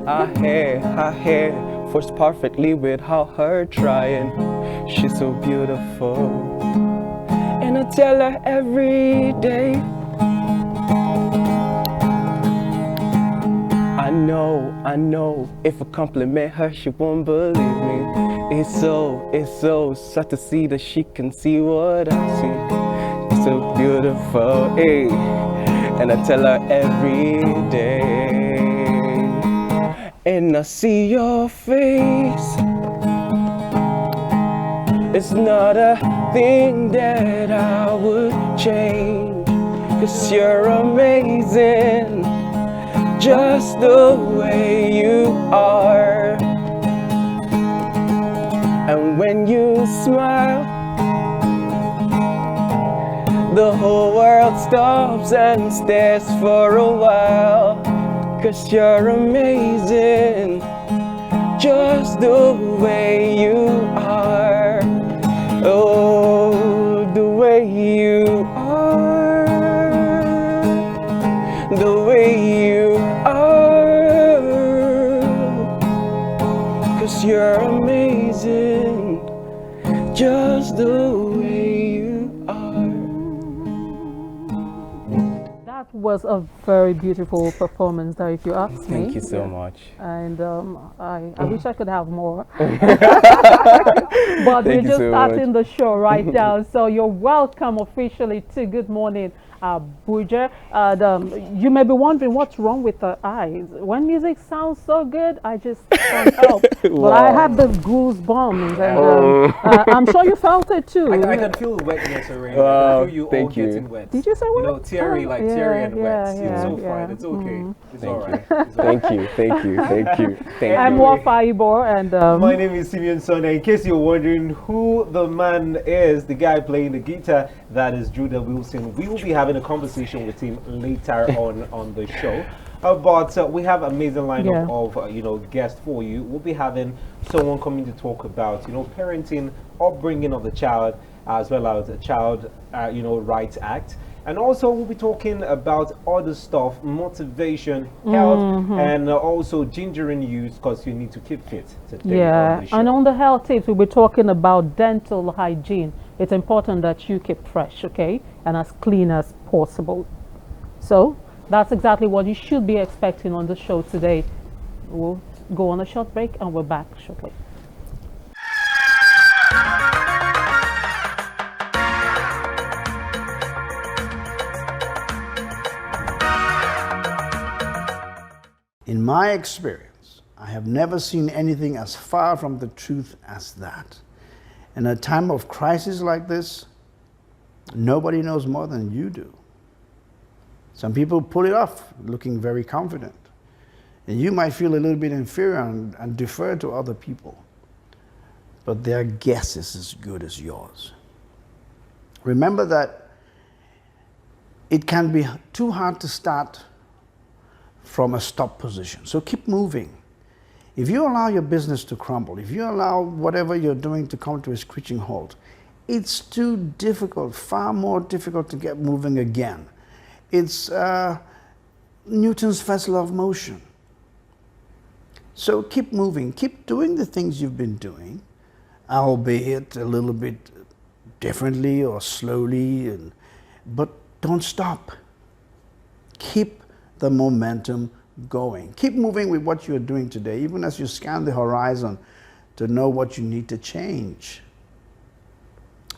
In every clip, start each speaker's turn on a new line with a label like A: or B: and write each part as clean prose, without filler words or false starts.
A: Her hair fits perfectly without her trying. She's so beautiful, and I tell her every day. I know, if I compliment her, she won't believe me. It's so sad to see that she can see what I see. She's so beautiful, hey. And I tell her every day. And I see your face. It's not a thing that I would change, 'cause you're amazing, just the way you are. And when you smile, the whole world stops and stares for a while, 'cause you're amazing, just the way you are. Oh, the way you are, the way you are, 'cause you're amazing, just the way you are.
B: That was a very beautiful performance there, if you ask me.
A: Thank you so much.
B: And I wish I could have more. But we're
A: you
B: just
A: so
B: starting
A: much.
B: the show right now. So you're welcome officially to Good Morning Abuja. You may be wondering what's wrong with the eyes. When music sounds so good, I just can't help. But I had the goosebumps, and I'm sure you felt it too.
C: I can feel wetness already.
A: Wow,
C: I feel you all
A: thank you.
C: getting wet.
B: Did you say
C: You
B: what?
C: know, teary, like teary and wet. It's so fine. It's okay. It's all right. It's all right.
A: Thank you, thank you, thank you, thank
B: I'm
A: you.
B: Wafa Ibo, and
C: My name is Simeon Sonda. In case you're wondering who the man is, the guy playing the guitar, that is Judah Wilson. We will be having a conversation with him later on the show. But we have amazing lineup of guests for you. We'll be having someone coming to talk about parenting, upbringing of the child, as well as a child rights act. And also we'll be talking about other stuff, motivation, health, and also gingering you because you need to keep fit.
B: and on the health tips, we'll be talking about dental hygiene. It's important that you keep fresh, okay, and as clean as possible. So that's exactly what you should be expecting on the show today. We'll go on a short break and we're back shortly.
D: In my experience, I have never seen anything as far from the truth as that. In a time of crisis like this, nobody knows more than you do. Some people pull it off, looking very confident. And you might feel a little bit inferior and defer to other people. But their guess is as good as yours. Remember that it can be too hard to start from a stop position. So keep moving. If you allow your business to crumble, if you allow whatever you're doing to come to a screeching halt, it's too difficult, far more difficult to get moving again. It's Newton's first law of motion. So keep moving, keep doing the things you've been doing, albeit a little bit differently or slowly, but don't stop. Keep the momentum going. Keep moving with what you're doing today, even as you scan the horizon to know what you need to change.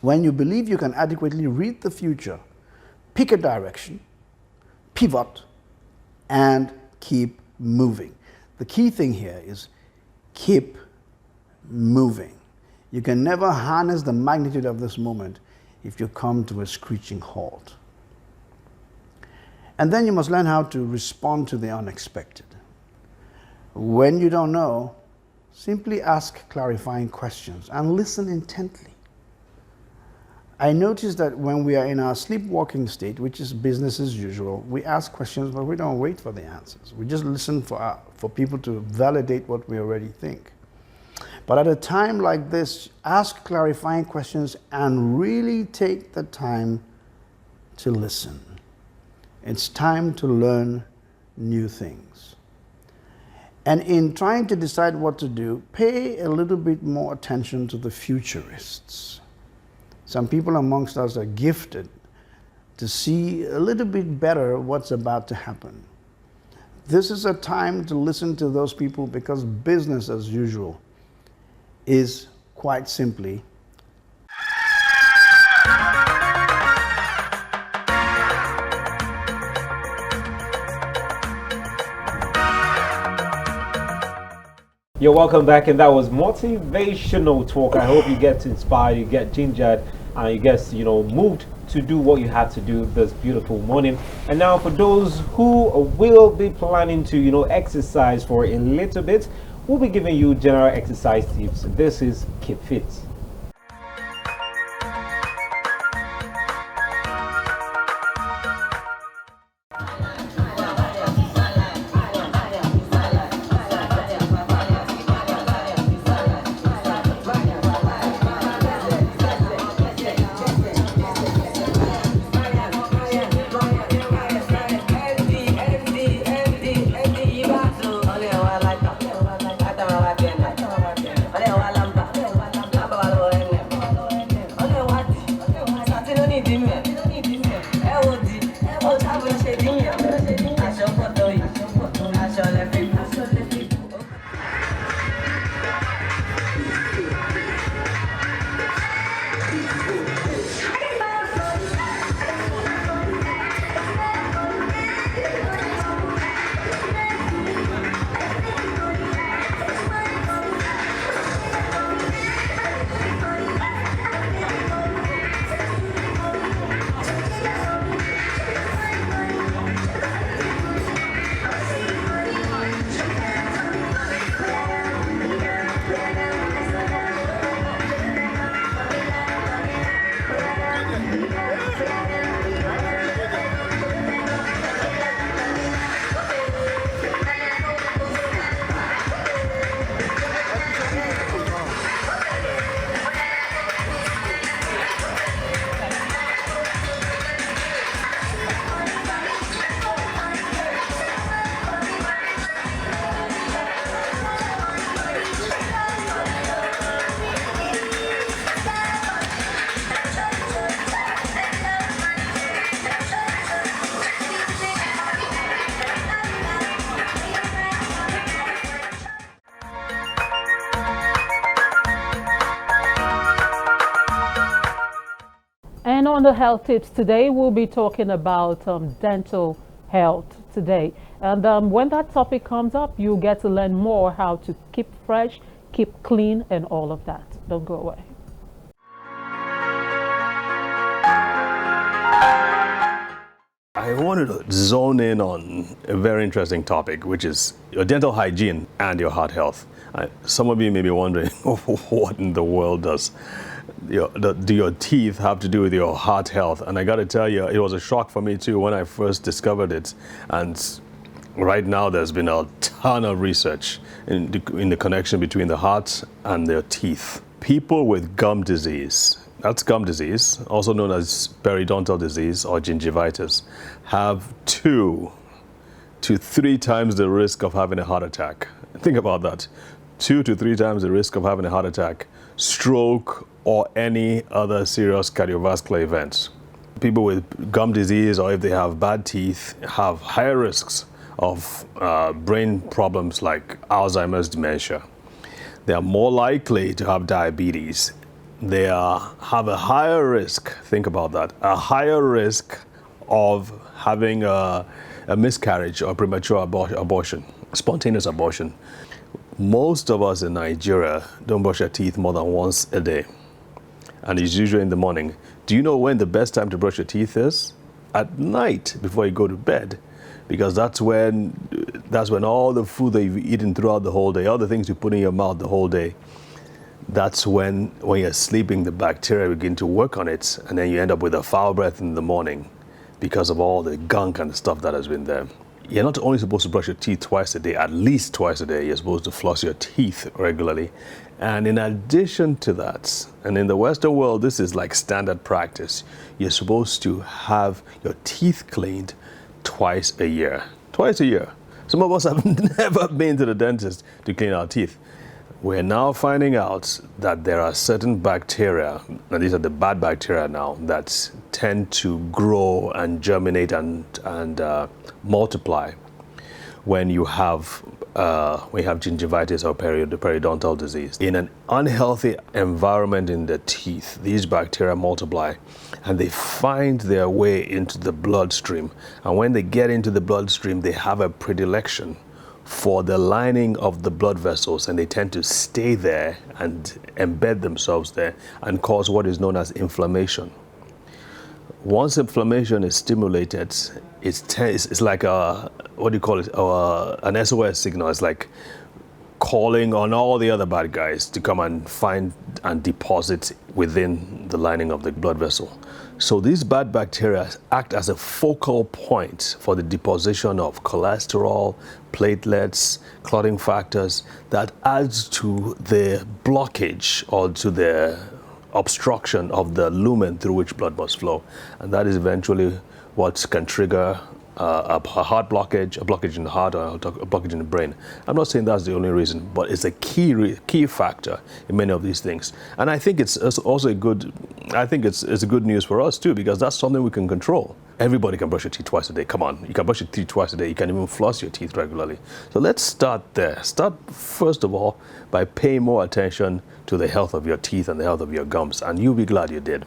D: When you believe you can adequately read the future, pick a direction, pivot, and keep moving. The key thing here is keep moving. You can never harness the magnitude of this moment if you come to a screeching halt. And then you must learn how to respond to the unexpected. When you don't know, simply ask clarifying questions and listen intently. I noticed that when we are in our sleepwalking state, which is business as usual, we ask questions, but we don't wait for the answers. We just listen for people to validate what we already think. But at a time like this, ask clarifying questions and really take the time to listen. It's time to learn new things. And in trying to decide what to do, pay a little bit more attention to the futurists. Some people amongst us are gifted to see a little bit better what's about to happen. This is a time to listen to those people because business as usual is quite simply
C: You're welcome back, and that was motivational talk. I hope you get inspired, you get gingered, and you get moved to do what you have to do this beautiful morning. And now for those who will be planning to exercise for a little bit, we'll be giving you general exercise tips. This is Keep Fit.
B: And on the health tips today, we'll be talking about dental health today. And when that topic comes up, you get to learn more how to keep fresh, keep clean, and all of that. Don't go away.
E: I wanted to zone in on a very interesting topic, which is your dental hygiene and your heart health. Some of you may be wondering, what in the world does do your teeth have to do with your heart health? And I got to tell you, it was a shock for me too when I first discovered it. And right now there's been a ton of research in the connection between the heart and their teeth. People with gum disease, that's gum disease, also known as periodontal disease or gingivitis, have 2 to 3 times the risk of having a heart attack. Think about that. 2 to 3 times the risk of having a heart attack, stroke, or any other serious cardiovascular events. People with gum disease, or if they have bad teeth, have higher risks of brain problems like Alzheimer's, dementia. They are more likely to have diabetes. They have a higher risk, think about that, a higher risk of having a miscarriage or premature abortion, spontaneous abortion. Most of us in Nigeria don't brush our teeth more than once a day, and it's usually in the morning. Do you know when the best time to brush your teeth is? At night before you go to bed, because that's when all the food that you've eaten throughout the whole day, all the things you put in your mouth the whole day, that's when you're sleeping, the bacteria begin to work on it, and then you end up with a foul breath in the morning because of all the gunk and stuff that has been there. You're not only supposed to brush your teeth twice a day, at least twice a day, you're supposed to floss your teeth regularly. And in addition to that, and in the Western world, this is like standard practice, you're supposed to have your teeth cleaned twice a year. Twice a year. Some of us have never been to the dentist to clean our teeth. We're now finding out that there are certain bacteria, and these are the bad bacteria now, that tend to grow and germinate and multiply when you have gingivitis or periodontal disease. In an unhealthy environment in the teeth, these bacteria multiply and they find their way into the bloodstream. And when they get into the bloodstream, they have a predilection for the lining of the blood vessels, and they tend to stay there and embed themselves there and cause what is known as inflammation. Once inflammation is stimulated, it's like a, what do you call it, an SOS signal. It's like calling on all the other bad guys to come and find and deposit within the lining of the blood vessel. So these bad bacteria act as a focal point for the deposition of cholesterol, platelets, clotting factors that adds to the blockage or to the obstruction of the lumen through which blood must flow. And that is eventually what can trigger a heart blockage, a blockage in the heart, or a blockage in the brain. I'm not saying that's the only reason, but it's a key factor in many of these things. And I think it's also it's a good news for us too, because that's something we can control. Everybody can brush your teeth twice a day. Come on, you can brush your teeth twice a day. You can even floss your teeth regularly. So let's start there. Start first of all by paying more attention to the health of your teeth and the health of your gums, and you'll be glad you did.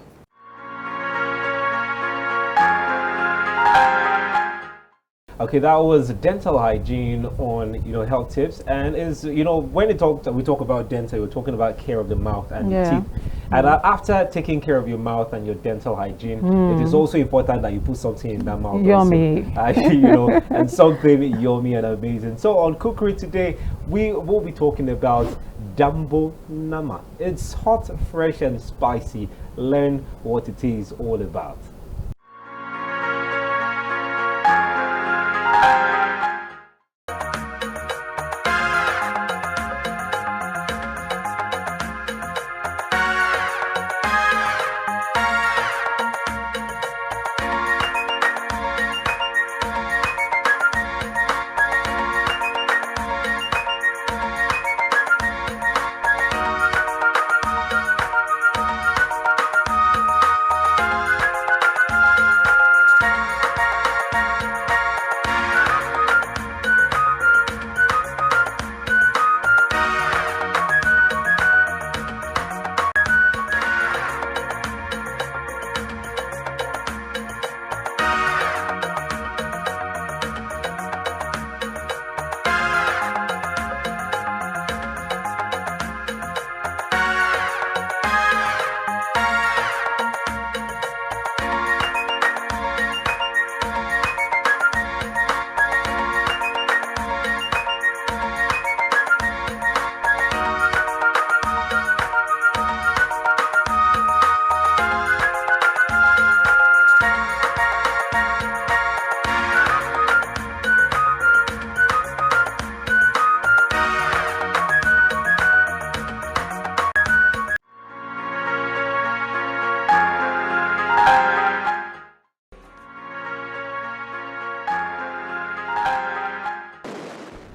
C: Okay, that was dental hygiene on health tips, and is when we talk about dental, we're talking about care of the mouth and the teeth. And after taking care of your mouth and your dental hygiene, it is also important that you put something in that mouth.
B: Yummy.
C: Also, and something yummy and amazing. So on cookery today, we will be talking about Dambo Nama. It's hot, fresh, and spicy. Learn what it is all about.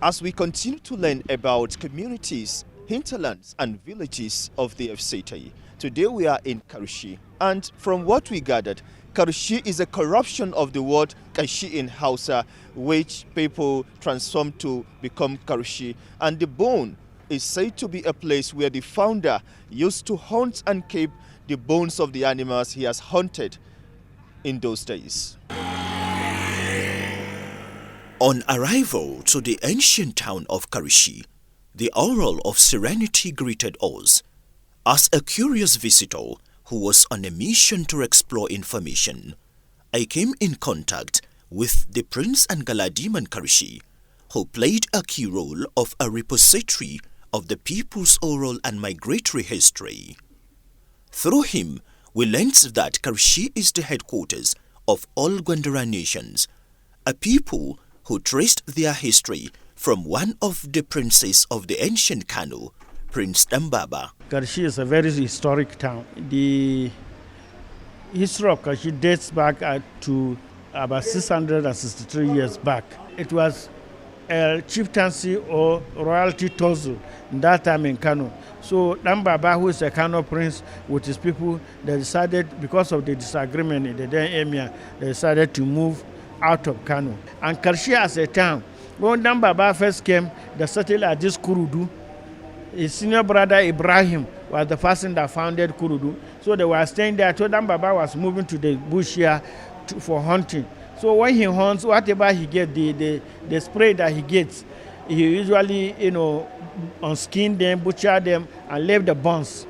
F: As we continue to learn about communities, hinterlands and villages of the FCT, today we are in Karushi. And from what we gathered, Karushi is a corruption of the word Kashi in Hausa, which people transform to become Karushi. And the bone is said to be a place where the founder used to hunt and keep the bones of the animals he has hunted in those days.
G: On arrival to the ancient town of Karushi, the Oral of Serenity greeted us. As a curious visitor who was on a mission to explore information, I came in contact with the Prince and Galadiman Karushi, who played a key role of a repository of the people's oral and migratory history. Through him, we learned that Karushi is the headquarters of all Gwandara nations, a people who traced their history from one of the princes of the ancient Kano, Prince Dambaba.
H: Karushi is a very historic town. The history of Karushi dates back to about 663 years back. It was chieftaincy or royalty tussle that time in Kano. So Dan Baba, who is a Kano prince with his people, they decided, because of the disagreement in the then emir, they decided to move out of Kano. And Karshi as a town, when Dan Baba first came, they settled at this Kurudu. His senior brother Ibrahim was the person that founded Kurudu. So they were staying there. So Dan Baba was moving to the bush here for hunting. So when he hunts, whatever he gets, the spray that he gets, he usually, unskin them, butcher them, and leave the bones.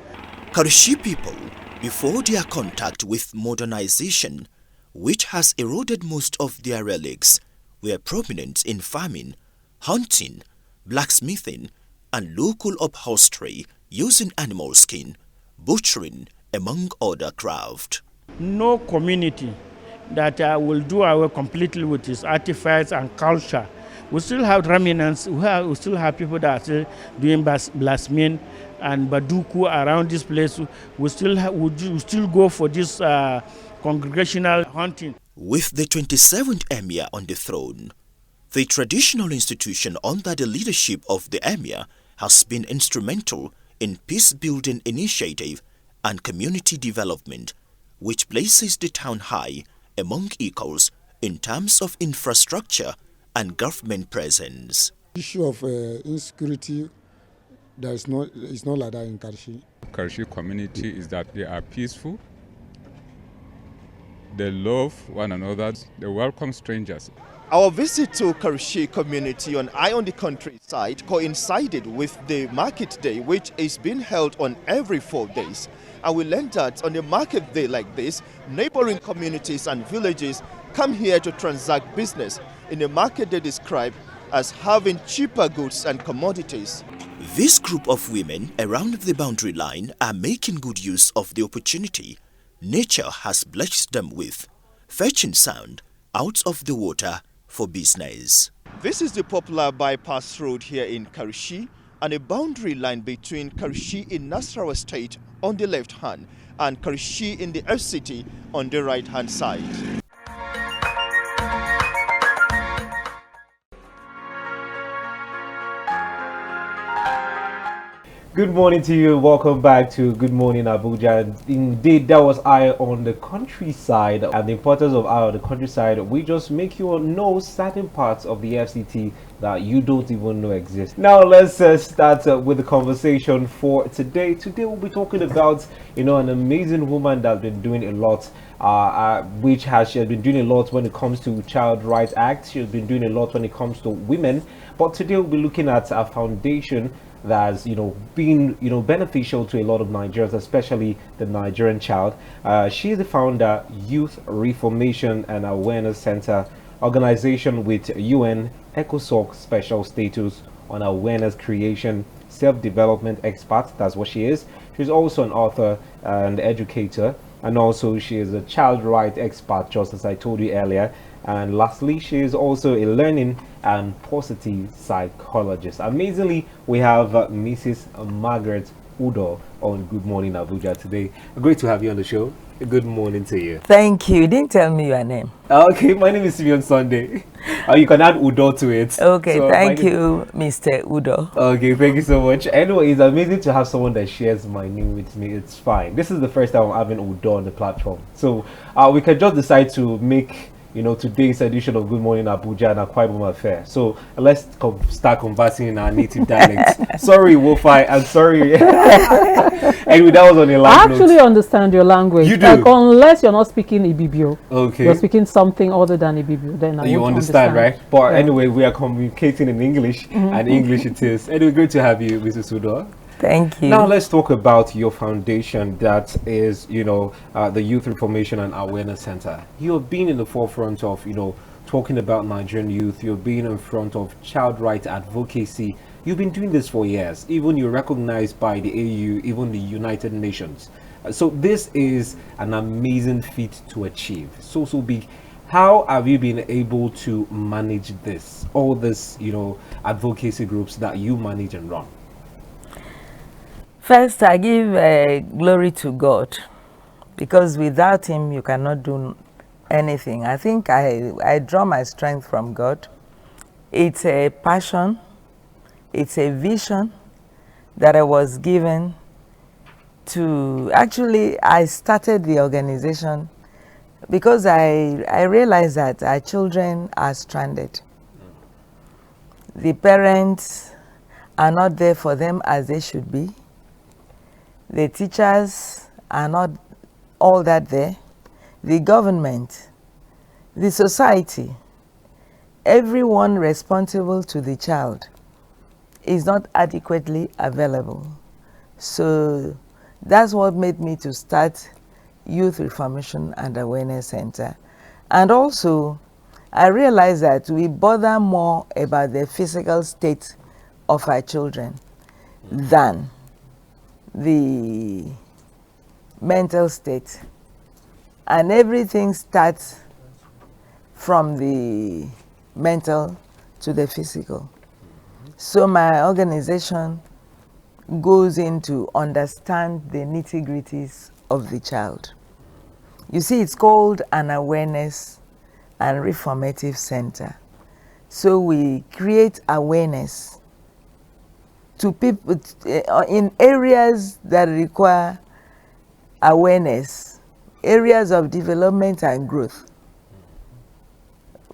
G: Karshi people, before their contact with modernization, which has eroded most of their relics, were prominent in farming, hunting, blacksmithing, and local upholstery using animal skin, butchering, among other craft.
H: No community that will do away completely with its artifacts and culture. We still have remnants. We still have people that are still doing blasphemy and baduku around this place. We still go for this congregational hunting.
G: With the 27th emir on the throne, the traditional institution under the leadership of the emir has been instrumental in peace-building initiative and community development, which places the town high among equals in terms of infrastructure and government presence.
I: The issue of insecurity, it's not like that in Karshi.
J: Karshi community is that they are peaceful, they love one another, they welcome strangers.
F: Our visit to Karshi community on Eye on the Countryside coincided with the market day, which is being held on every 4 days. And we learned that on a market day like this, neighboring communities and villages come here to transact business in a market they describe as having cheaper goods and commodities.
G: This group of women around the boundary line are making good use of the opportunity nature has blessed them with, fetching sand out of the water for business.
F: This is the popular bypass road here in Karshi, and a boundary line between Karshi in Nasarawa State on the left hand and Karshi in the FCT on the right hand side.
C: Good morning to you. Welcome back to Good Morning Abuja. Indeed, that was Eye on the Countryside, and the importance of Eye on the Countryside. We just make you know certain parts of the FCT that you don't even know exist. Now let's start with the conversation for today. Today we'll be talking about an amazing woman that's been doing a lot, she has been doing a lot when it comes to Child Rights Act. She's been doing a lot when it comes to women. But today we'll be looking at a foundation that's been beneficial to a lot of Nigerians, especially the Nigerian child. She is the founder, Youth Reformation and Awareness Center, organization with UN ECOSOC special status on awareness creation, self-development expert. That's what she is. She's also an author and educator, and also she is a child rights expert, just as I told you earlier. And lastly, she is also a learning and positive psychologist. Amazingly, we have Mrs. Margaret Udo on Good Morning Abuja today. Great to have you on the show. Good morning to you.
K: Thank you. You didn't tell me your name.
C: Okay, my name is Simeon Sunday. You can add Udo to it.
K: Okay, so thank you, Mr. Udo.
C: Okay, thank you so much. Anyway, it's amazing to have someone that shares my name with me. It's fine. This is the first time I'm having Udo on the platform. So we can just decide to make today's edition of Good Morning Abuja and Akwa Ibom affair. So let's start conversing in our native dialect. Sorry, Wofi, I'm sorry. Anyway, that was on a live
B: I actually understand your language.
C: You do?
B: Like, unless you're not speaking Ibibio.
C: Okay.
B: You're speaking something other than Ibibio, then I
C: you
B: won't
C: understand, right? But
B: yeah.
C: Anyway, we are communicating in English, and English it is. Anyway, good to have you, Mrs. Udo.
K: Thank you.
C: Now let's talk about your foundation, that is, the Youth Reformation and Awareness Center. You've been in the forefront of, talking about Nigerian youth. You've been in front of child rights advocacy. You've been doing this for years. Even you're recognized by the AU, even the United Nations. So this is an amazing feat to achieve. So big. How have you been able to manage this, all this, advocacy groups that you manage and run?
K: First, I give glory to God, because without Him, you cannot do anything. I think I draw my strength from God. It's a passion, it's a vision that I was given to, actually I started the organization because I realized that our children are stranded. The parents are not there for them as they should be. The teachers are not all that there. The government, the society, everyone responsible to the child is not adequately available. So that's what made me to start Youth Reformation and Awareness Center. And also, I realized that we bother more about the physical state of our children than the mental state. And everything starts from the mental to the physical. So my organization goes into understand the nitty-gritties of the child. You see, it's called an awareness and reformative center. So we create awareness to people in areas that require awareness, areas of development and growth.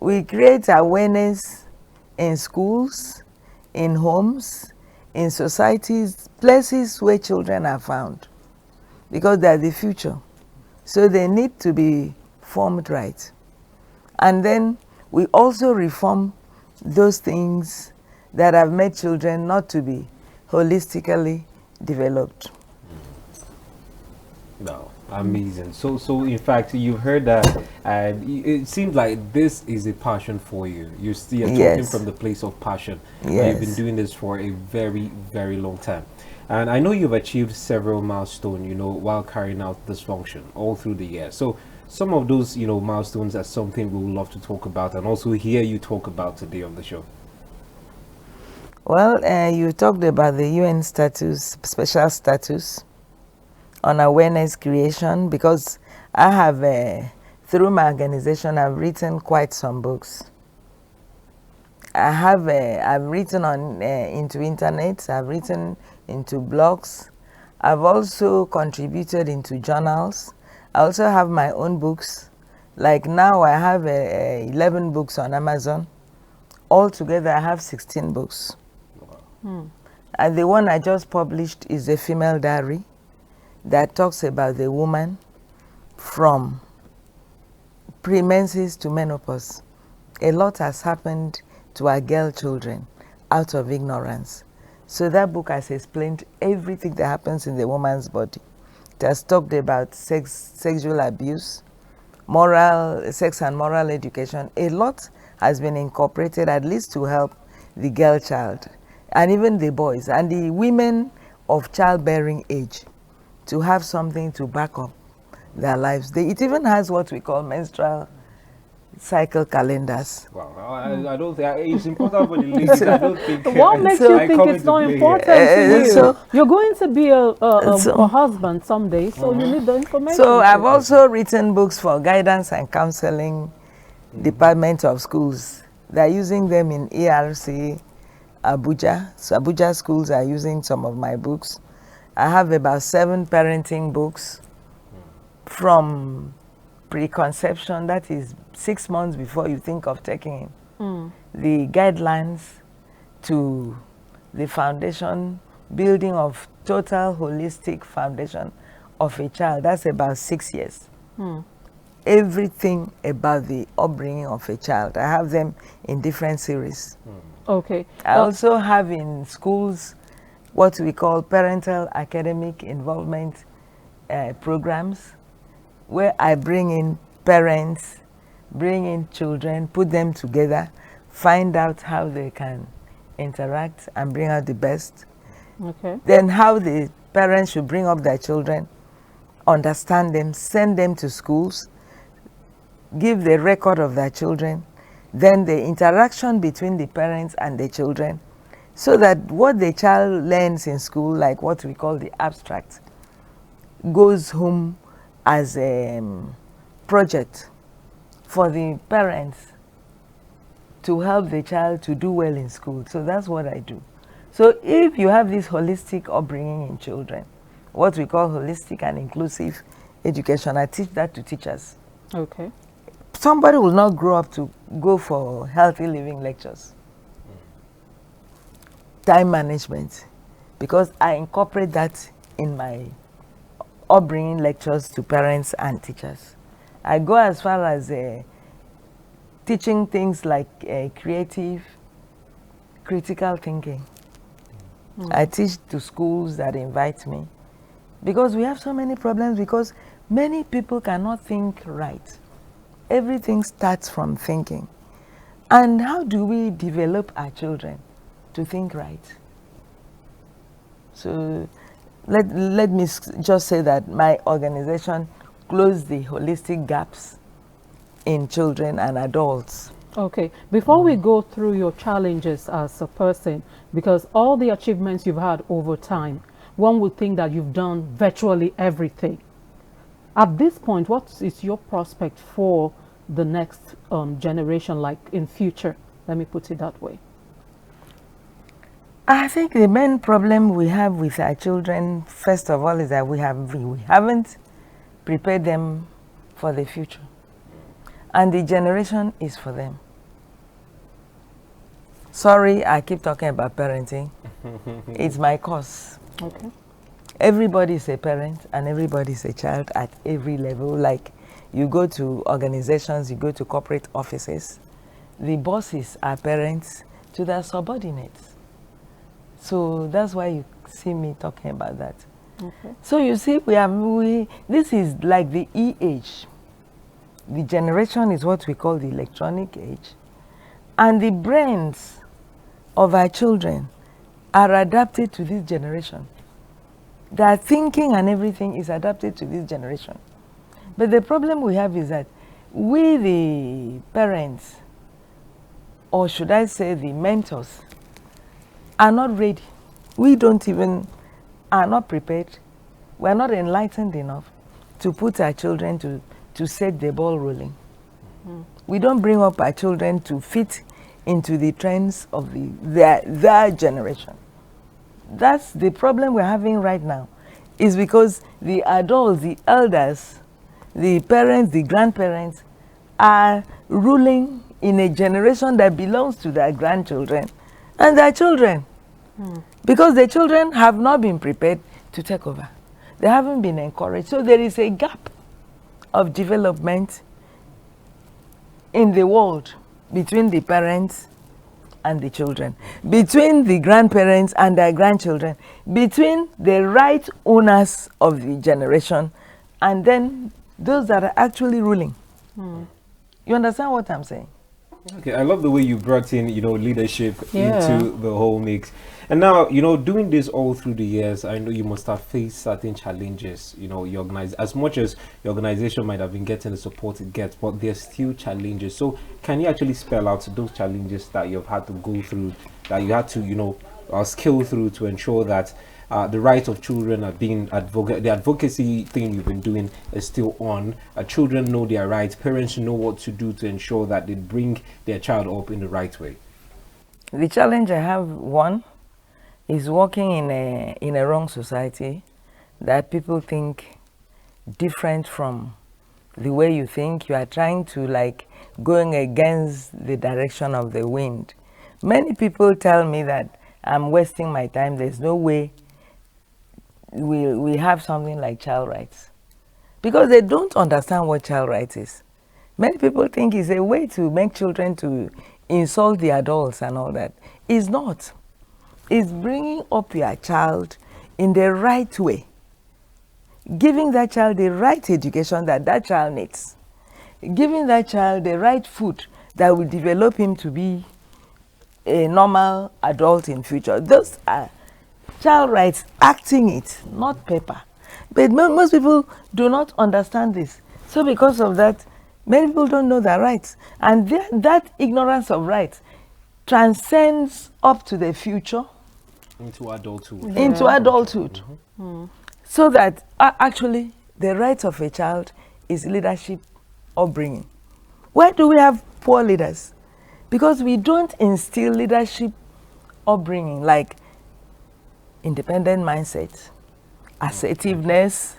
K: We create awareness in schools, in homes, in societies, places where children are found, because they are the future. So they need to be formed right. And then we also reform those things that have made children not to be holistically developed.
C: No, amazing. So in fact, you've heard that, and it seems like this is a passion for you. You're talking
K: Yes.
C: from the place of passion.
K: Yes.
C: You've been doing this for a very, very long time. And I know you've achieved several milestones, while carrying out this function all through the year. So some of those, milestones are something we would love to talk about and also hear you talk about today on the show.
K: Well, you talked about the UN status, special status on awareness creation, because I have, through my organization, I've written quite some books. I've written on into internet, I've written into blogs. I've also contributed into journals. I also have my own books. Like now I have 11 books on Amazon. Altogether I have 16 books. And the one I just published is a female diary that talks about the woman from premenses to menopause. A lot has happened to our girl children out of ignorance. So that book has explained everything that happens in the woman's body. It has talked about sexual abuse, sex and moral education. A lot has been incorporated, at least to help the girl child and even the boys and the women of childbearing age to have something to back up their lives. It even has what we call menstrual cycle calendars.
C: Wow, I don't think it's important for the ladies. I don't think.
B: What makes you think it's not important to you?
K: So
B: you're going to be a husband someday, so you need the information.
K: So I've also written books for guidance and counseling department of schools. They're using them in ERC, Abuja. So Abuja schools are using some of my books. I have about 7 parenting books from preconception, that is 6 months before you think of taking the guidelines, to the foundation, building of total holistic foundation of a child. That's about 6 years. Everything about the upbringing of a child. I have them in different series.
B: Okay.
K: I also have in schools what we call parental academic involvement programs, where I bring in parents, bring in children, put them together, find out how they can interact and bring out the best.
B: Okay.
K: Then how the parents should bring up their children, understand them, send them to schools, give the record of their children, then the interaction between the parents and the children, so that what the child learns in school, like what we call the abstract, goes home as a project for the parents to help the child to do well in school. So that's what I do. So if you have this holistic upbringing in children, what we call holistic and inclusive education, I teach that to teachers.
B: Okay.
K: Somebody will not grow up to go for healthy living lectures. Time management, because I incorporate that in my upbringing lectures to parents and teachers. I go as far as teaching things like creative, critical thinking. I teach to schools that invite me, because we have so many problems, because many people cannot think right. Everything starts from thinking. And how do we develop our children to think right? So let me just say that my organization closed the holistic gaps in children and adults.
B: Okay, before we go through your challenges as a person, because all the achievements you've had over time, one would think that you've done virtually everything. At this point, what is your prospect for the next generation, like in future? Let me put it that way.
K: I think the main problem we have with our children, first of all, is that we haven't prepared them for the future. And the generation is for them. Sorry, I keep talking about parenting. It's my course.
B: Okay.
K: Everybody is a parent and everybody is a child at every level. Like, you go to organizations, you go to corporate offices, the bosses are parents to their subordinates. So that's why you see me talking about that.
B: Okay.
K: So you see, this is like the E-age. The generation is what we call the electronic age. And the brains of our children are adapted to this generation. Their thinking and everything is adapted to this generation. But the problem we have is that we, the parents, or should I say the mentors, are not ready. We are not prepared. We are not enlightened enough to put our children to set the ball rolling. We don't bring up our children to fit into the trends of their generation. That's the problem we're having right now, is because the adults, the elders, the parents, the grandparents are ruling in a generation that belongs to their grandchildren and their children. Because the children have not been prepared to take over. They haven't been encouraged. So there is a gap of development in the world between the parents and the children, between the grandparents and their grandchildren, between the right owners of the generation and then those that are actually ruling. You understand what I'm saying?
C: Okay, I love the way you brought in, leadership into the whole mix. And now, doing this all through the years, I know you must have faced certain challenges. You organize, as much as your organization might have been getting the support it gets, but there's still challenges. So can you actually spell out those challenges that you've had to go through, that you had to, scale through to ensure that the rights of children are being the advocacy thing you've been doing is still on. Children know their rights. Parents know what to do to ensure that they bring their child up in the right way.
K: The challenge I have, one, is working in a wrong society that people think different from the way you think. You are trying to going against the direction of the wind. Many people tell me that I'm wasting my time. There's no way we have something like child rights, because they don't understand what child rights is. Many people think it's a way to make children to insult the adults and all that. It's not. It's bringing up your child in the right way, giving that child the right education that child needs, giving that child the right food that will develop him to be a normal adult in future. Those are child rights, acting it, not paper. But most people do not understand this. So because of that, many people don't know their rights. And that ignorance of rights transcends up to the future.
C: Into adulthood.
K: Into adulthood. So that actually the right of a child is leadership upbringing. Why do we have poor leaders? because we don't instill leadership upbringing like independent mindset, assertiveness,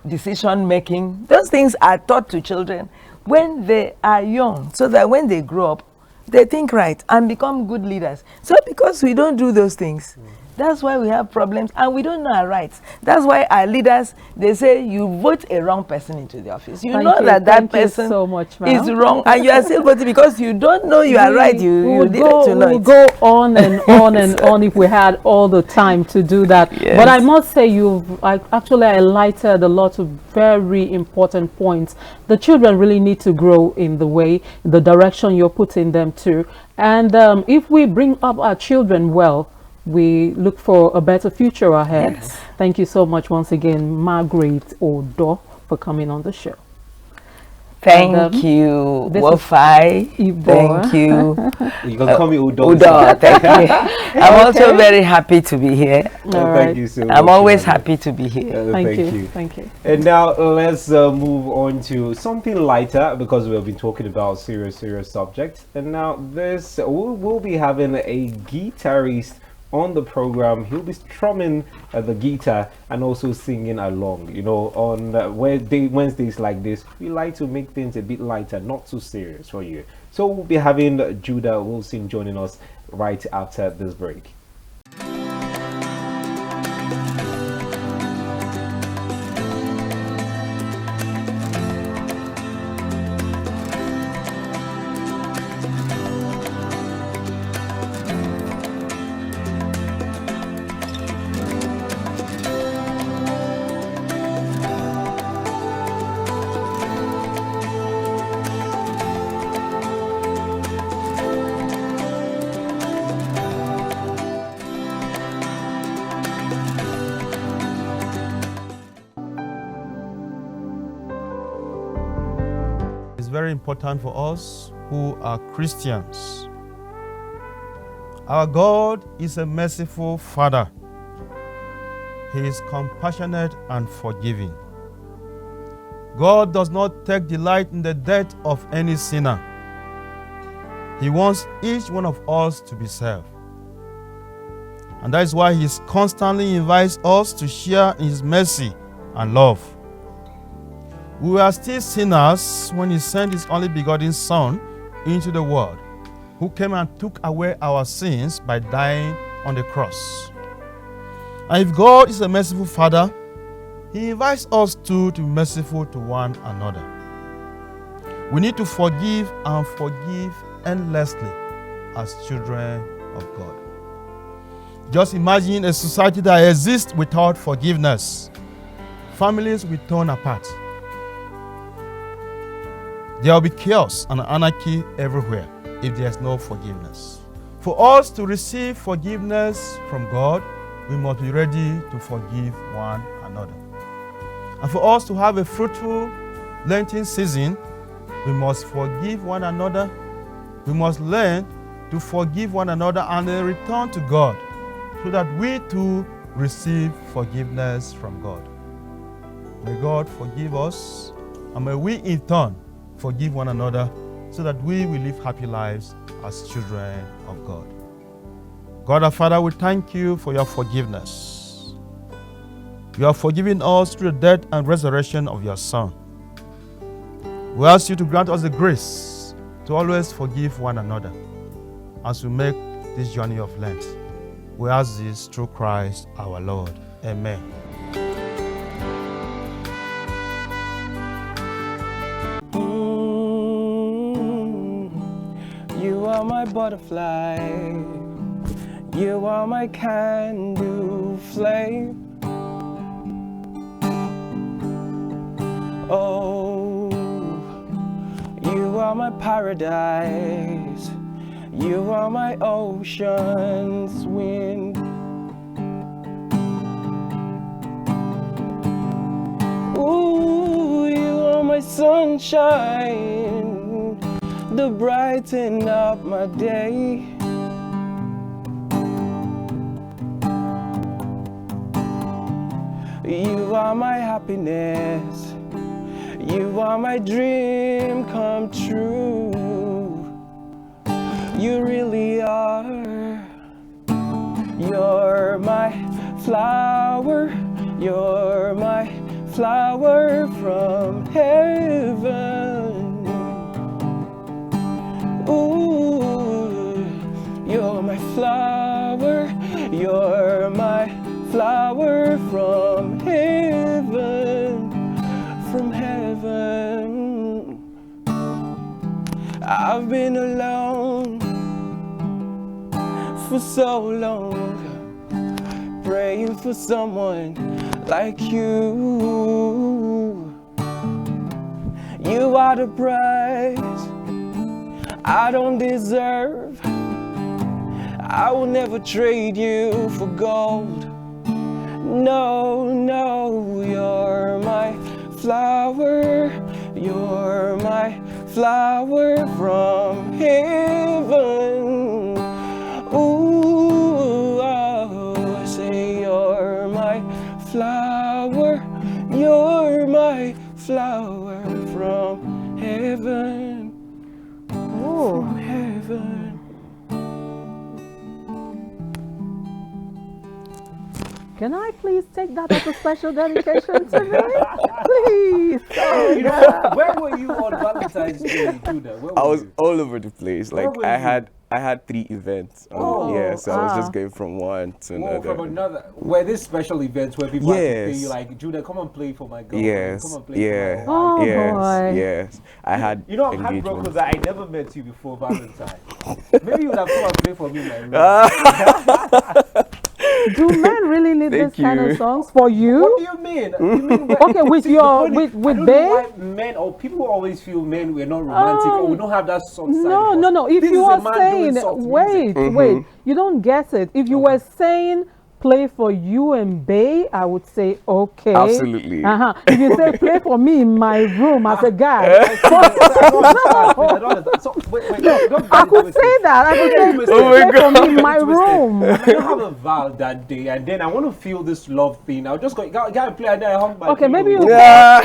K: decision making. Those things are taught to children when they are young, so that when they grow up, they think right and become good leaders. So because we don't do those things, that's why we have problems and we don't know our rights. That's why our leaders, they say you vote a wrong person into the office. You know that that person
B: so much,
K: is wrong and you are still voting because you don't know you are right. You need to know
B: we'll
K: it.
B: go on and on and on if we had all the time to do that.
K: Yes.
B: But I must say you've actually highlighted a lot of very important points. The children really need to grow in the direction you're putting them to. And if we bring up our children well, we look for a better future ahead.
K: Yes.
B: Thank you so much once again, Margaret Odo, for coming on the show.
K: Thank you, Wofai. Thank you.
C: You can call me Udo.
K: Udo, thank you. I'm also very happy to be here.
C: Thank you so much.
K: I'm always happy to be here.
C: Thank you.
B: Thank you.
C: And now let's move on to something lighter, because we've been talking about serious subjects. And now we'll be having a guitarist on the program. He'll be strumming the guitar and also singing along. You know, on Wednesdays like this, we like to make things a bit lighter, not too serious for you. So we'll be having Judah Wilson joining us right after this break.
L: Very important for us who are Christians. Our God is a merciful Father. He is compassionate and forgiving. God does not take delight in the death of any sinner. He wants each one of us to be saved. And that is why He constantly invites us to share in His mercy and love. We were still sinners when He sent His only begotten Son into the world, who came and took away our sins by dying on the cross. And if God is a merciful Father, He invites us to be merciful to one another. We need to forgive and forgive endlessly as children of God. Just imagine a society that exists without forgiveness. Families will turn apart. There will be chaos and anarchy everywhere if there is no forgiveness. For us to receive forgiveness from God, we must be ready to forgive one another. And for us to have a fruitful Lenten season, we must forgive one another. We must learn to forgive one another and then return to God, so that we too receive forgiveness from God. May God forgive us, and may we in turn forgive one another, so that we will live happy lives as children of God. God our Father, we thank You for Your forgiveness. You have forgiven us through the death and resurrection of Your Son. We ask You to grant us the grace to always forgive one another as we make this journey of Lent. We ask this through Christ our Lord. Amen.
A: You are my butterfly, you are my can-do flame. Oh, you are my paradise, you are my ocean's wind. Ooh, you are my sunshine, to brighten up my day. You are my happiness, you are my dream come true. You really are. You're my flower. You're my flower from heaven. Ooh, you're my flower. You're my flower from heaven. From heaven. I've been alone for so long, praying for someone like you. You are the prize I don't deserve. I will never trade you for gold. No, no, you're my flower. You're my flower from heaven. Ooh, oh, say you're my flower. You're my flower from heaven. From heaven.
B: Can I please take that as a special dedication to me? Please.
C: You know, where were you on Valentine's Day, Judah? Where
A: I
C: were
A: was
C: you?
A: all over the place.
C: Where
A: Like
C: were
A: I
C: you?
A: had 3 events.
C: Oh,
A: yeah, so I was just going from one to
C: Whoa,
A: another.
C: from another. Were there special events where people had to pay
A: Yes.
C: you like, Judah, come and play for my girl.
A: Yes,
C: Come and play
A: yeah,
C: for my wife.
B: Oh,
A: yes,
B: boy.
A: yes. I had
C: You know, I'm heartbroken
A: engagements.
C: that I never met you before Valentine. Maybe you would have come and play for me in my room.
B: Do men really need
A: Thank
B: this kind of
A: you.
B: songs for you?
C: What do you mean? You mean
B: Okay, with
C: see, the
B: your
C: funny-
B: with
C: I don't know
B: babe?
C: why men or people always feel men we're not romantic or we don't have that soft side.
B: No,
C: of us.
B: no, no. If
C: This
B: you
C: is a
B: are
C: man
B: saying,
C: doing soft
B: wait,
C: music.
B: wait, you don't get it. If you were saying play for you and Bay, I would say okay.
A: Absolutely.
B: If you say play for me in my room as a guy,
C: I don't understand. So, wait, don't
B: I could say that. I could say play for me in my room.
C: I might not have a vow that day, and then I want to feel this love thing. I'll just go, gotta play, and then I hung my
B: Okay, maybe you,
C: pillow.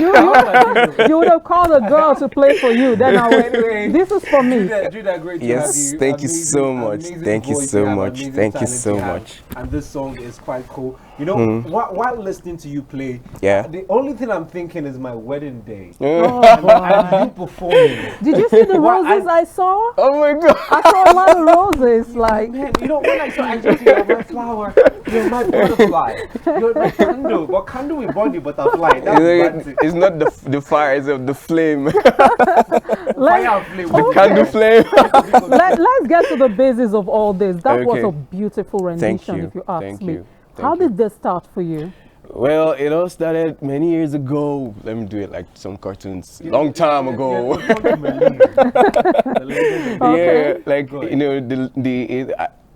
B: you would have called a girl to play for you. Then I would.
C: Anyway,
B: This is for me.
C: Judah, great to
A: Yes,
C: have you.
A: thank you so much.
C: Amazing
A: Thank you
C: voice
A: so
C: have,
A: much.
C: amazing
A: Thank you
C: talent
A: so
C: have,
A: much.
C: And this song is quite cool. You know, while listening to you play,
A: Yeah.
C: the only thing I'm thinking is my wedding day.
B: Oh,
C: and
B: boy.
C: you performing.
B: Did you see the
C: Well,
B: roses I saw?
A: Oh my God.
B: I saw a lot of roses. Like,
C: Man, you know, when I saw actually you're my flower, you're my butterfly, you're my candle. But candle with body butterfly. That's romantic.
A: It's not the fire, it's of the flame.
C: Fire and flame.
A: The candle flame.
B: let's get to the basis of all this. That was
A: Okay.
B: a beautiful rendition,
A: you.
B: if you ask
A: Thank
B: me.
A: you.
B: How
A: Thank you.
B: did this start for you?
A: Well, it all started many years ago. Let me do it like some cartoons. Long time ago.
B: Okay.
A: Yeah, like you know,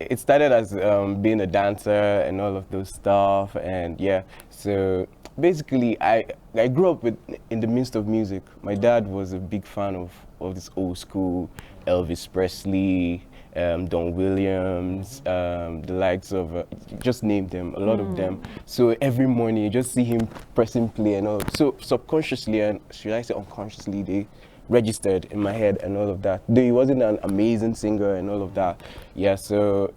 A: it started as being a dancer and all of those stuff, and yeah. So basically, I grew up in the midst of music. My dad was a big fan of this old school Elvis Presley, Don Williams, the likes of, just name them, a lot of them. So every morning you just see him pressing play and all. So subconsciously, and should I say unconsciously, they registered in my head and all of that. Though he wasn't an amazing singer and all of that. Yeah, so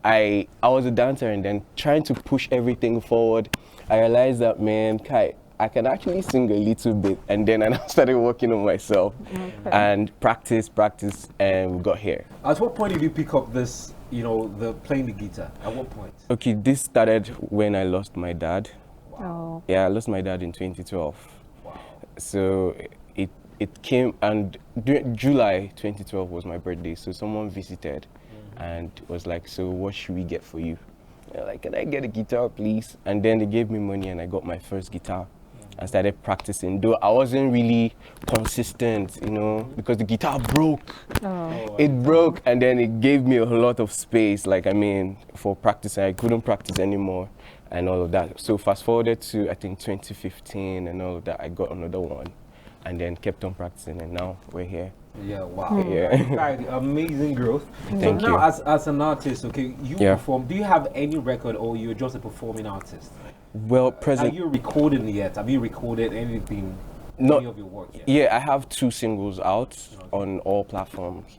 A: I was a dancer, and then trying to push everything forward, I realized that, man, Kai, I can actually sing a little bit, and then I started working on myself and practice, and we got here.
C: At what point did you pick up this, you know, the playing the guitar? At what point?
A: Okay, this started when I lost my dad.
B: Oh.
A: Yeah, I lost my dad in 2012. So it came, and July 2012 was my birthday, so someone visited and was like, so what should we get for you? And I'm like, can I get a guitar, please? And then they gave me money, and I got my first guitar. I started practicing, though I wasn't really consistent, you know, because the guitar broke. It broke, and then it gave me a lot of space, like, I mean, for practicing. I couldn't practice anymore and all of that. So fast forwarded to, I think, 2015 and all of that, I got another one and then kept on practicing, and now we're here.
C: Yeah, wow.
A: Yeah.
C: Right, amazing growth.
A: Thank
C: so
A: you.
C: now, as an artist, okay, you
A: Yeah.
C: perform. Do you have any record, or you're just a performing artist?
A: Well,
C: Are
A: present.
C: you recording yet? Have you recorded anything?
A: Not-
C: Any of your work yet?
A: Yeah, I have 2 singles out on all platforms.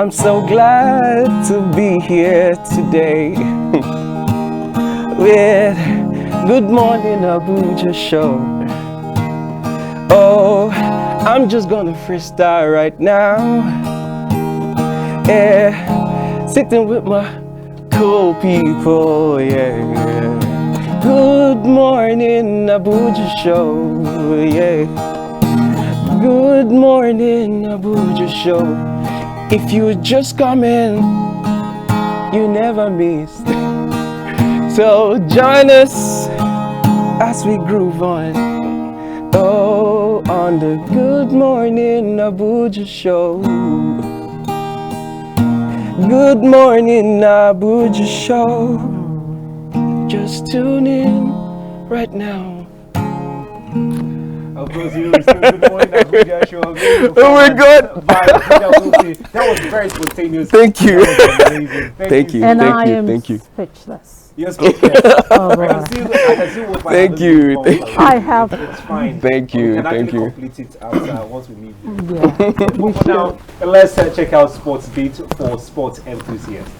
A: I'm so glad to be here today with Good Morning Abuja show. Oh, I'm just gonna freestyle right now. Yeah, sitting with my cool people, yeah. Good Morning Abuja show, yeah. Good Morning Abuja show. If you just come in, you never missed. So join us as we groove on. Oh, on the Good Morning Abuja show. Good Morning Abuja show. Just tune in right now.
C: Of course, you know, still Good Morning Abuja show.
A: Oh my God!
C: That was very spontaneous.
A: Thank you.
C: That was amazing.
A: Thank you.
B: And
A: Thank
B: I
A: you.
B: am
A: Thank you.
B: speechless.
C: You're speechless.
B: Oh,
C: I
B: boy.
C: can see what
A: Thank you. Thank you.
B: I have.
C: It's fine.
A: Thank you.
C: We can
A: Thank
C: actually
A: you.
C: complete it after once we leave.
B: Yeah.
C: But for now, let's check out Sports Beat for sports enthusiasts.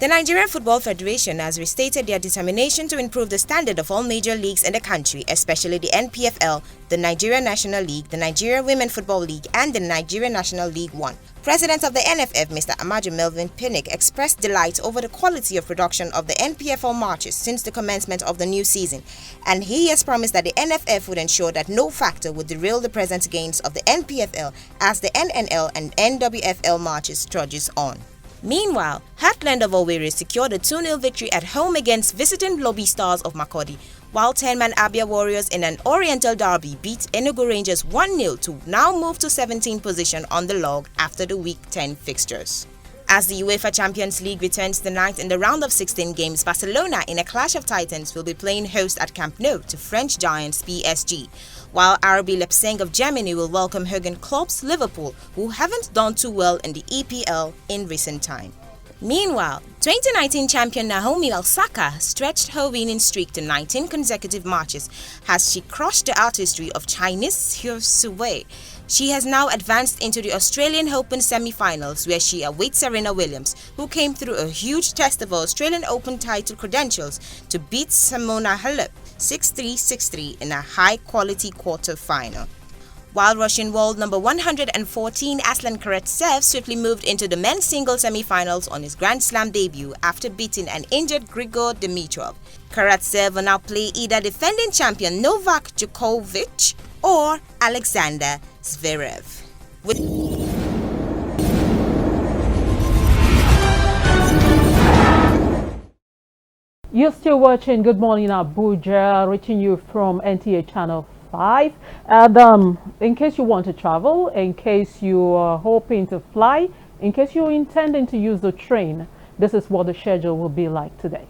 M: The Nigerian Football Federation has restated their determination to improve the standard of all major leagues in the country, especially the NPFL, the Nigerian National League, the Nigeria Women Football League, and the Nigerian National League One. President of the NFF, Mr. Amaju Melvin Pinnick, expressed delight over the quality of production of the NPFL matches since the commencement of the new season, and he has promised that the NFF would ensure that no factor would derail the present gains of the NPFL as the NNL and NWFL matches trudges on. Meanwhile, Heartland of Owerri secured a 2-0 victory at home against visiting Lobby Stars of Makurdi, while 10-man Abia Warriors in an Oriental derby beat Enugu Rangers 1-0 to now move to 17th position on the log after the Week 10 fixtures. As the UEFA Champions League returns tonight in the round of 16 games, Barcelona in a clash of titans will be playing host at Camp Nou to French giants PSG, while RB Leipzig of Germany will welcome Jurgen Klopp's Liverpool, who haven't done too well in the EPL in recent time. Meanwhile, 2019 champion Naomi Osaka stretched her winning streak to 19 consecutive matches as she crushed the artistry of Chinese Xiu Suwei. She has now advanced into the Australian Open semi-finals where she awaits Serena Williams, who came through a huge test of her Australian Open title credentials to beat Simona Halep 6-3, 6-3 in a high-quality quarter-final. While Russian world number 114 Aslan Karatsev swiftly moved into the men's singles semi-finals on his Grand Slam debut after beating an injured Grigor Dimitrov. Karatsev will now play either defending champion Novak Djokovic or Alexander Zverev.
B: You're still watching Good Morning Abuja, reaching you from NTA Channel 5. And in case you want to travel, in case you are hoping to fly, in case you're intending to use the train, this is what the schedule will be like today.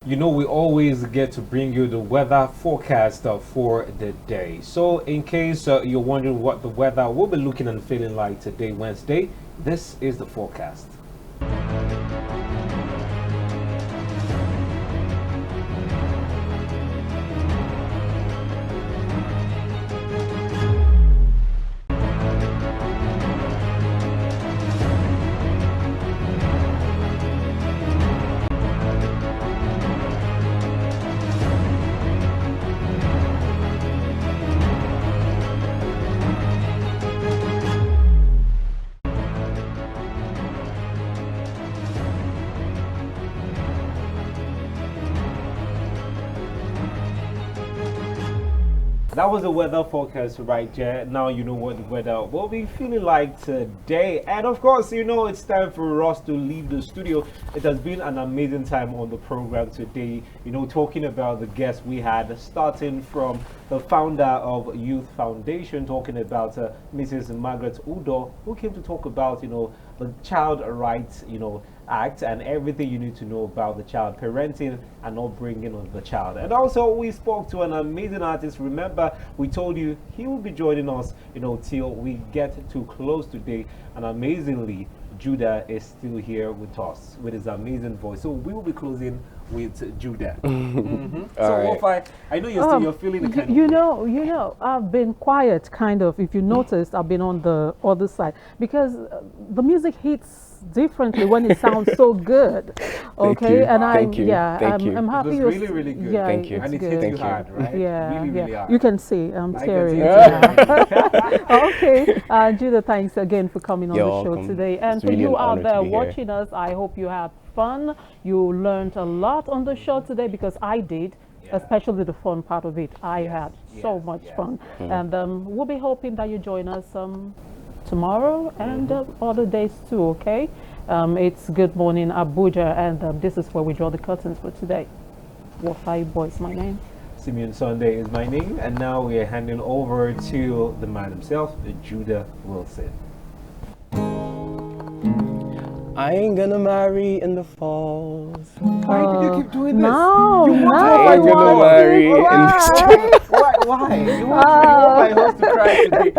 C: You know, we always get to bring you the weather forecast for the day. So in case you're wondering what the weather will be looking and feeling like today, Wednesday, this is the forecast. That was the weather forecast right there. Now you know what the weather will be feeling like today. And of course, you know it's time for us to leave the studio. It has been an amazing time on the program today. You know, talking about the guests we had, starting from the founder of Youth Foundation, talking about Mrs. Margaret Udo, who came to talk about, you know, the Child Rights, you know, Act and everything you need to know about the child parenting and upbringing of the child. And also we spoke to an amazing artist. Remember, we told you he will be joining us, you know, till we get to close today. And amazingly, Judah is still here with us with his amazing voice. So we will be closing with Judah. So
A: right.
C: I know you're feeling the kind of
B: you know, I've been quiet, kind of. If you noticed, I've been on the other side because the music hits differently when it sounds so good. Okay, and I'm happy.
C: It was really good.
B: Yeah,
A: Thank you.
C: And it
B: good.
C: hit you hard, right?
B: Yeah,
C: really hard.
B: You can see I'm
C: I
B: tearing.
C: can see
B: Okay, Judah, thanks again for coming on
A: You're
B: the show
A: welcome.
B: today. And
A: It's
B: for
A: really
B: you
A: an
B: out
A: honor to
B: there
A: be here.
B: watching us, I hope you had fun. You learned a lot on the show today because I did. Especially the fun part of it. I had so much fun. And we'll be hoping that you join us tomorrow and other days too, okay? It's Good Morning Abuja, and this is where we draw the curtains for today. Wafai Boys, my name.
C: Simeon Sunday is my name, and now we are handing over to the man himself, Judah Wilson.
A: I ain't gonna marry in the falls.
C: Why did you keep doing this?
B: No,
C: You want
A: I ain't gonna marry in the
C: Why? You want my host to cry today?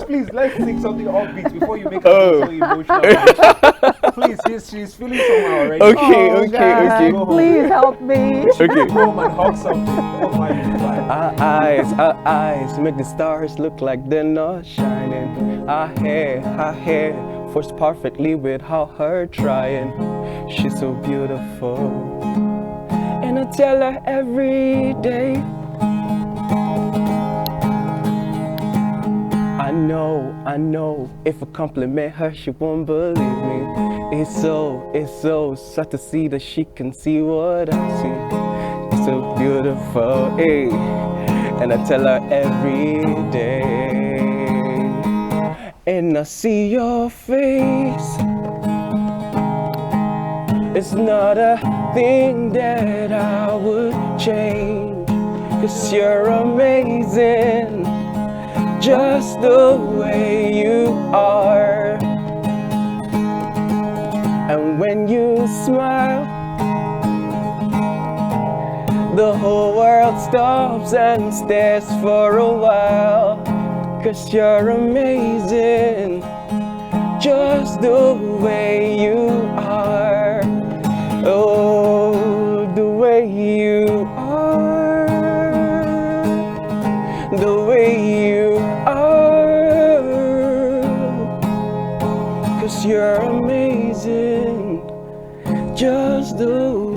C: Please, let's sing something upbeat before you make her so emotional. Please, she's feeling somehow already.
A: Okay.
B: Please help me.
A: Okay.
C: Go home and hug something. Why did you cry?
A: Our eyes make the stars look like they're not shining. Our hair forced perfectly without her trying. She's so beautiful, and I tell her every day. I know, if I compliment her, she won't believe me. It's so sad to see that she can see what I see. She's so beautiful, hey, and I tell her every day. And I see your face. It's not a thing that I would change, 'cause you're amazing, just the way you are. And when you smile, the whole world stops and stares for a while, 'cause you're amazing, just the way you are. Oh, the way you are, the way you are, 'cause you're amazing, just the way